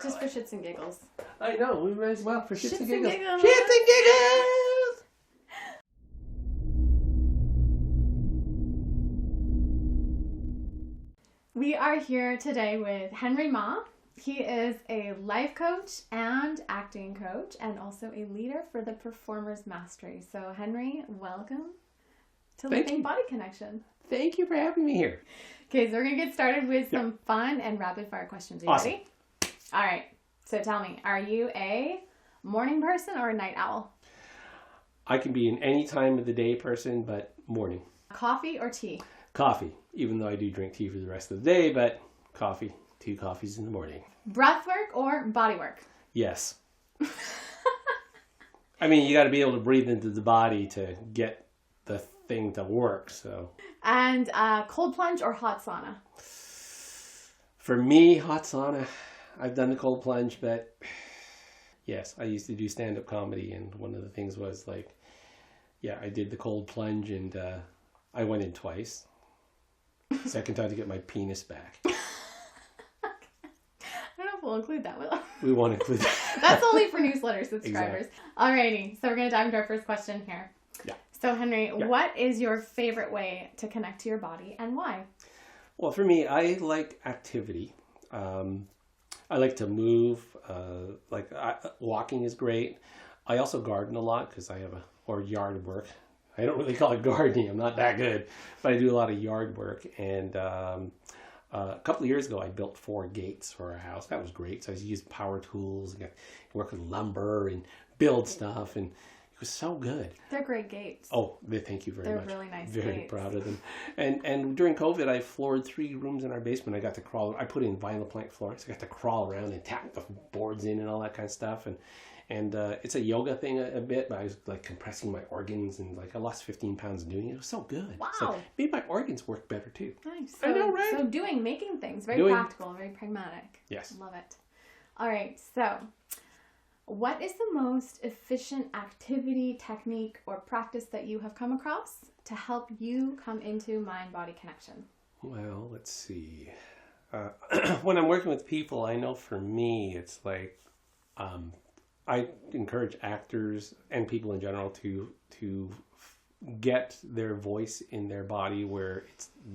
Just for shits and giggles. I know. We might as well for shits and giggles. giggles. Shits and giggles! We are here today with Henry Ma. He is a life coach and acting coach and also a leader for the Performer's Mastery. So Henry, welcome to Living Body Connection. Thank you for having me here. Okay, so we're going to get started with some fun and rapid fire questions. Are you ready? All right. So tell me, are you a morning person or a night owl? I can be an any time of the day person, but morning. Coffee or tea? Coffee, even though I do drink tea for the rest of the day, but coffee. 2 coffees in the morning. Breath work or body work? Yes. I mean, you got to be able to breathe into the body to get the thing to work, so. And cold plunge or hot sauna? For me, hot sauna. I've done the cold plunge, but yes, I used to do stand-up comedy, and one of the things was like, I did the cold plunge, and I went in twice. Second time to get my penis back. We'll include that. We won't include that. That's only for newsletter subscribers. Exactly. Alrighty, so we're going to dive into our first question here. Yeah. So Henry, what is your favorite way to connect to your body and why? Well, for me, I like activity. I like to move. Walking is great. I also garden a lot because I have yard work. I don't really call it gardening. I'm not that good, but I do a lot of yard work. And a couple of years ago, I built 4 gates for our house. That was great. So I used power tools, and work with lumber and build stuff, and it was so good. They're great gates. Oh, thank you very much. They're really nice Very gates. proud of them. And during COVID, I floored 3 rooms in our basement. I got to crawl. I put in vinyl plank flooring, so I got to crawl around and tap the boards in and all that kind of stuff. And it's a yoga thing a bit, but I was like compressing my organs, and like I lost 15 pounds doing it. It was so good. Wow. So made my organs work better too. Nice. I know, right? So making things, very practical, very pragmatic. Yes. Love it. All right. So what is the most efficient activity, technique, or practice that you have come across to help you come into mind-body connection? Well, let's see. When I'm working with people, I know for me, it's like, I encourage actors and people in general to get their voice in their body where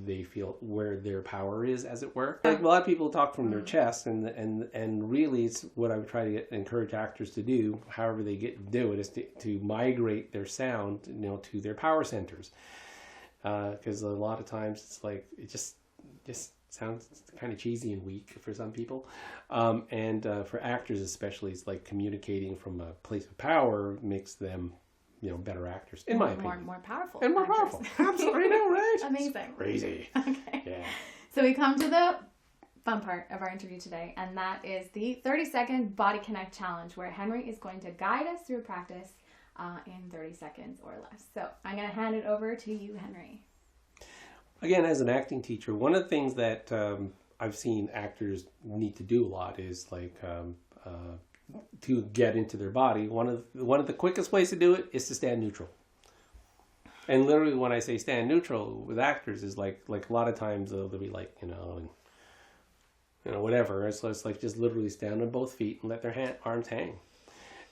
they feel where their power is, as it were. Like a lot of people talk from their chest, and really it's what I would try to encourage actors to do, however they do it, is to migrate their sound, to their power centers. Because a lot of times it's like it just sounds kind of cheesy and weak for some people. And for actors especially, it's like communicating from a place of power makes them, better actors, in my opinion. More powerful. And more powerful. Absolutely, I know, right? Amazing. It's crazy. Okay. Yeah. So we come to the fun part of our interview today, and that is the 30-second Body Connect Challenge, where Henry is going to guide us through practice in 30 seconds or less. So I'm going to hand it over to you, Henry. Again, as an acting teacher, one of the things that I've seen actors need to do a lot is like to get into their body. One of the quickest ways to do it is to stand neutral. And literally, when I say stand neutral with actors, is like a lot of times they'll be like whatever. So it's like just literally stand on both feet and let their arms hang.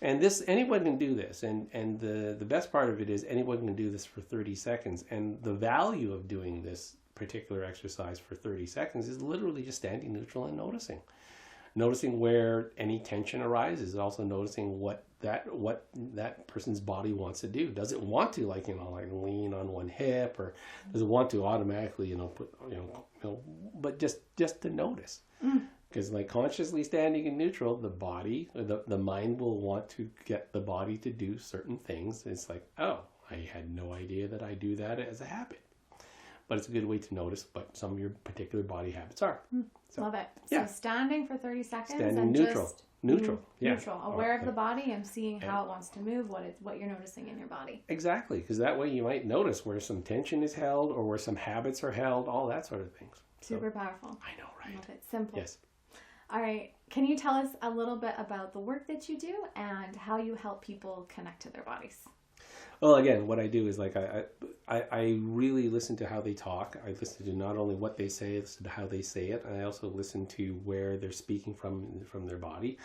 And anyone can do this, and the best part of it is anyone can do this for 30 seconds. And the value of doing this particular exercise for 30 seconds is literally just standing neutral and noticing where any tension arises, also noticing what that person's body wants to do. Does it want to like lean on one hip, or does it want to automatically but just to notice. Because like consciously standing in neutral, the body, or the mind will want to get the body to do certain things. It's like, oh, I had no idea that I do that as a habit. But it's a good way to notice what some of your particular body habits are. So, love it. Yeah. So standing for 30 seconds standing and neutral. just Neutral. aware of the body and seeing how it wants to move, what you're noticing in your body. Exactly, because that way you might notice where some tension is held or where some habits are held, all that sort of things. Super powerful. I know, right? Love it. Simple. Yes. All right. Can you tell us a little bit about the work that you do and how you help people connect to their bodies? Well, again, what I do is like I really listen to how they talk. I listen to not only what they say, I listen to how they say it. I also listen to where they're speaking from their body,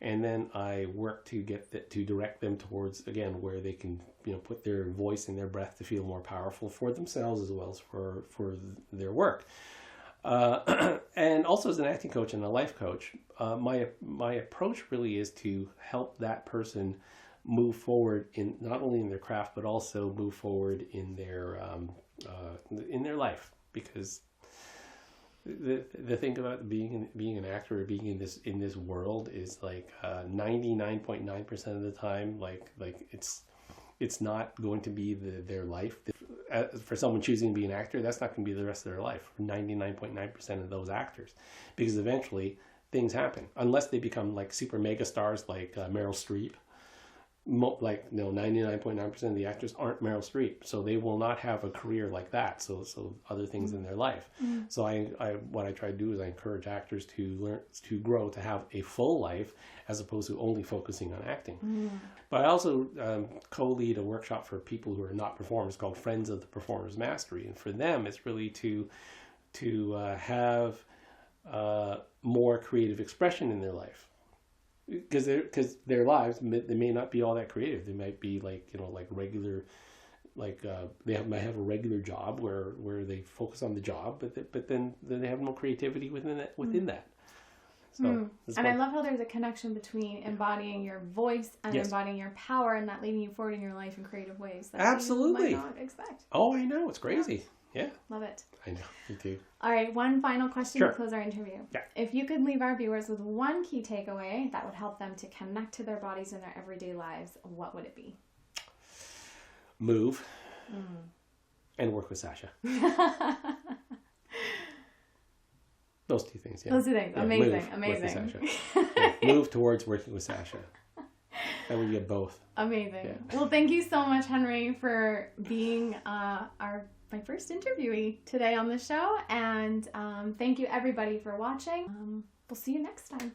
and then I work to to direct them towards, again, where they can, you know, put their voice and their breath to feel more powerful for themselves as well as for their work. And also as an acting coach and a life coach, my approach really is to help that person move forward in not only in their craft but also move forward in their life, because the thing about being an actor or being in this world is like 99.9% of the time, like it's not going to be their life. For someone choosing to be an actor, that's not going to be the rest of their life for 99.9% of those actors, because eventually things happen unless they become like super mega stars like Meryl Streep. 99.9% of the actors aren't Meryl Streep, so they will not have a career like that. So other things in their life. So what I try to do is I encourage actors to learn to grow to have a full life as opposed to only focusing on acting. But I also co-lead a workshop for people who are not performers called Friends of the Performer's Mastery, and for them it's really to have more creative expression in their life. Because their lives, they may not be all that creative. They might be like, you know, like regular, like might have a regular job where they focus on the job, but then they have no creativity within that. So, and I love how there's a connection between embodying your voice and embodying your power, and that leading you forward in your life in creative ways that absolutely you might not expect. Oh, I know, it's crazy. Yeah. Love it. I know, me too. All right, one final question to close our interview. Yeah. If you could leave our viewers with one key takeaway that would help them to connect to their bodies in their everyday lives, what would it be? Move and work with Sasha. Those two things, yeah. Those two things. Yeah, amazing. Work with Sasha. Move towards working with Sasha. And we get both. Amazing. Yeah. Well, thank you so much, Henry, for being my first interviewee today on the show. And thank you, everybody, for watching. We'll see you next time.